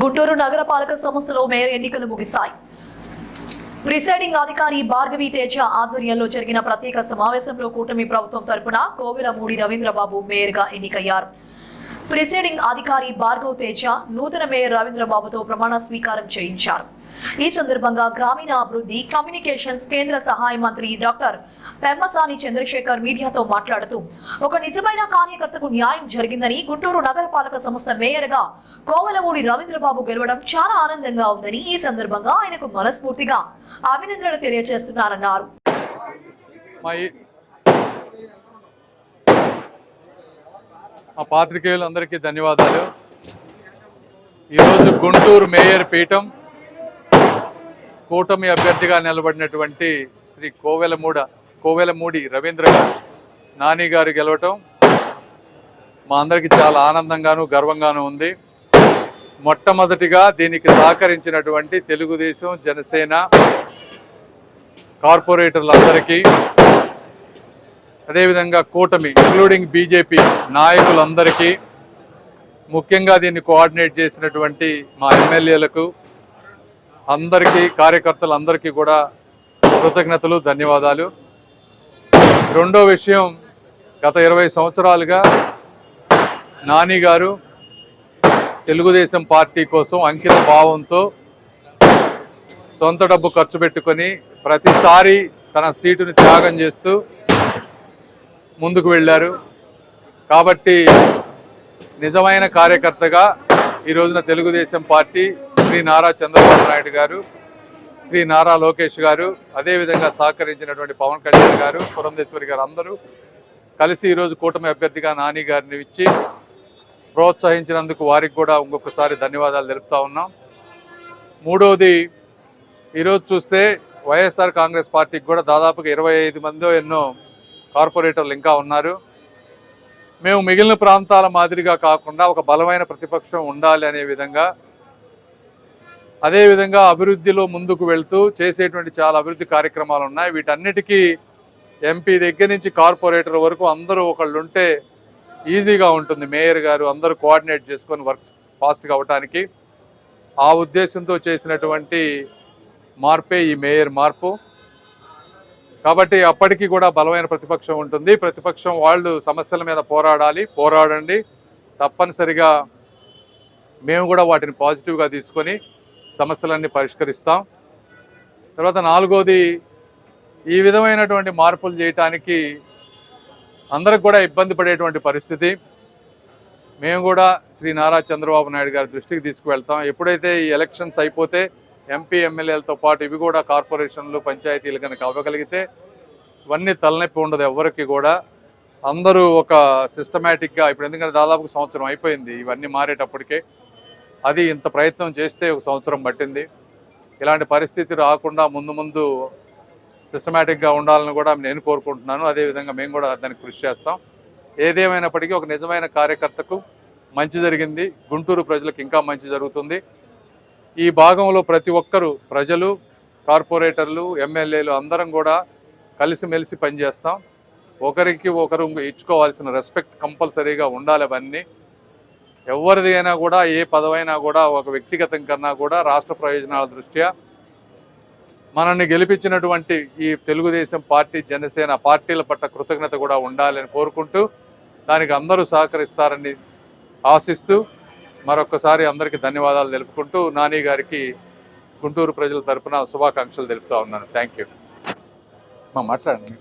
గుంటూరు నగరపాలక సంస్థలో మేయర్ ఎన్నికలు ముగిశాయి. ప్రిసైడింగ్ అధికారి భార్గవి తేజ ఆధ్వర్యంలో జరిగిన ప్రత్యేక సమావేశంలో కూటమి ప్రభుత్వం తరపున కోవెలమూడి రవీంద్రబాబు మేయర్ గా ఎన్నికయ్యారు. ప్రిసైడింగ్ అధికారి భార్గవ్ తేజ నూతన మేయర్ రవీంద్రబాబుతో ప్రమాణ స్వీకారం చేయించారు. ఈ సందర్భంగా గ్రామీణ అభివృద్ధి కమ్యూనికేషన్స్ కేంద్ర సహాయ మంత్రి డాక్టర్ పెమ్మసాని చంద్రశేఖర్ మీడియాతో మాట్లాడుతూ ఒక నిజమైన కార్యకర్తకు న్యాయం జరిగిందని, గుంటూరు నగరపాలక సంస్థ మేయర్ గా కోవెలమూడి రవీంద్రబాబు గెలవడం చాలా ఆనందంగా ఉందని, ఈ సందర్భంగా ఆయనకు మనస్ఫూర్తిగా అభినందనలు తెలియజేస్తున్నారన్నారు. మా పాత్రికేయులందరికీ ధన్యవాదాలు. ఈరోజు గుంటూరు మేయర్ పీఠం కూటమి అభ్యర్థిగా నిలబడినటువంటి శ్రీ కోవెలమూడి రవీంద్ర గారు నాని గారు గెలవటం మా అందరికీ చాలా ఆనందంగాను గర్వంగాను ఉంది. మొట్టమొదటిగా దీనికి సహకరించినటువంటి తెలుగుదేశం, జనసేన కార్పొరేటర్లందరికీ, అదేవిధంగా కూటమి ఇంక్లూడింగ్ బీజేపీ నాయకులందరికీ, ముఖ్యంగా దీన్ని కోఆర్డినేట్ చేసినటువంటి మా ఎమ్మెల్యేలకు అందరికీ, కార్యకర్తలందరికీ కూడా కృతజ్ఞతలు, ధన్యవాదాలు. రెండో విషయం, గత 20 సంవత్సరాలుగా నాని గారు తెలుగుదేశం పార్టీ కోసం అంకిత భావంతో సొంత డబ్బు ఖర్చు పెట్టుకొని ప్రతిసారి తన సీటుని త్యాగం చేస్తూ ముందుకు వెళ్ళారు. కాబట్టి నిజమైన కార్యకర్తగా ఈ రోజున తెలుగుదేశం పార్టీ శ్రీ నారా చంద్రబాబు నాయుడు గారు, శ్రీ నారా లోకేష్ గారు, అదేవిధంగా సహకరించినటువంటి పవన్ కళ్యాణ్ గారు, పురంధేశ్వరి గారు అందరూ కలిసి ఈరోజు కూటమి అభ్యర్థిగా నాని గారిని ఇచ్చి ప్రోత్సహించినందుకు వారికి కూడా ఇంకొకసారి ధన్యవాదాలు తెలుపుతా ఉన్నాం. మూడవది, ఈరోజు చూస్తే వైఎస్ఆర్ కాంగ్రెస్ పార్టీకి కూడా దాదాపుగా 25 మందో ఎన్నో కార్పొరేటర్లు ఇంకా ఉన్నారు. మేము మిగిలిన ప్రాంతాల మాదిరిగా కాకుండా ఒక బలమైన ప్రతిపక్షం ఉండాలి అనే విధంగా, అదేవిధంగా అభివృద్ధిలో ముందుకు వెళ్తూ చేసేటువంటి చాలా అభివృద్ధి కార్యక్రమాలు ఉన్నాయి. వీటన్నిటికీ ఎంపీ దగ్గర నుంచి కార్పొరేటర్ వరకు అందరూ ఒకళ్ళు ఉంటే ఈజీగా ఉంటుంది. మేయర్ గారు అందరూ కోఆర్డినేట్ చేసుకొని వర్క్స్ ఫాస్ట్గా అవ్వటానికి ఆ ఉద్దేశంతో చేసినటువంటి మార్పే ఈ మేయర్ మార్పు. కాబట్టి అప్పటికి కూడా బలమైన ప్రతిపక్షం ఉంటుంది. ప్రతిపక్షం వాళ్ళు సమస్యల మీద పోరాడండి. తప్పనిసరిగా మేము కూడా వాటిని పాజిటివ్గా తీసుకొని సమస్యలన్నీ పరిష్కరిస్తాం. తర్వాత నాలుగోది, ఈ విధమైనటువంటి మార్పులు చేయటానికి అందరికి కూడా ఇబ్బంది పడేటువంటి పరిస్థితి. మేము కూడా శ్రీ నారా చంద్రబాబు నాయుడు గారి దృష్టికి తీసుకువెళ్తాం. ఎప్పుడైతే ఈ ఎలక్షన్స్ అయిపోతే ఎంపీ, ఎమ్మెల్యేలతో పాటు ఇవి కూడా కార్పొరేషన్లు, పంచాయతీలు కనుక అవ్వగలిగితే ఇవన్నీ తలనొప్పి ఉండదు ఎవరికి కూడా. అందరూ ఒక సిస్టమేటిక్గా, ఇప్పుడు ఎందుకంటే దాదాపు సంవత్సరం అయిపోయింది ఇవన్నీ మారేటప్పటికే, అది ఇంత ప్రయత్నం చేస్తే 1 సంవత్సరం పట్టింది. ఇలాంటి పరిస్థితి రాకుండా ముందు సిస్టమేటిక్గా ఉండాలని కూడా నేను కోరుకుంటున్నాను. అదేవిధంగా మేము కూడా దానికి కృషి చేస్తాం. ఏదేమైనప్పటికీ ఒక నిజమైన కార్యకర్తకు మంచి జరిగింది, గుంటూరు ప్రజలకు ఇంకా మంచి జరుగుతుంది. ఈ భాగంలో ప్రతి ఒక్కరూ, ప్రజలు, కార్పొరేటర్లు, ఎమ్మెల్యేలు అందరం కూడా కలిసిమెలిసి పనిచేస్తాం. ఒకరికి ఒకరు ఇచ్చుకోవాల్సిన రెస్పెక్ట్ కంపల్సరీగా ఉండాలి. అవన్నీ ఎవరిది అయినా కూడా, ఏ పదవైనా కూడా ఒక వ్యక్తిగతం కన్నా కూడా రాష్ట్ర ప్రయోజనాల దృష్ట్యా మనల్ని గెలిపించినటువంటి ఈ తెలుగుదేశం పార్టీ, జనసేన పార్టీల పట్ల కృతజ్ఞత కూడా ఉండాలని కోరుకుంటూ, దానికి అందరూ సహకరిస్తారని ఆశిస్తూ మరొకసారి అందరికీ ధన్యవాదాలు తెలుపుకుంటూ నాని గారికి గుంటూరు ప్రజల తరఫున శుభాకాంక్షలు తెలుపుతా ఉన్నాను. Thank you. మాట్లాడండి.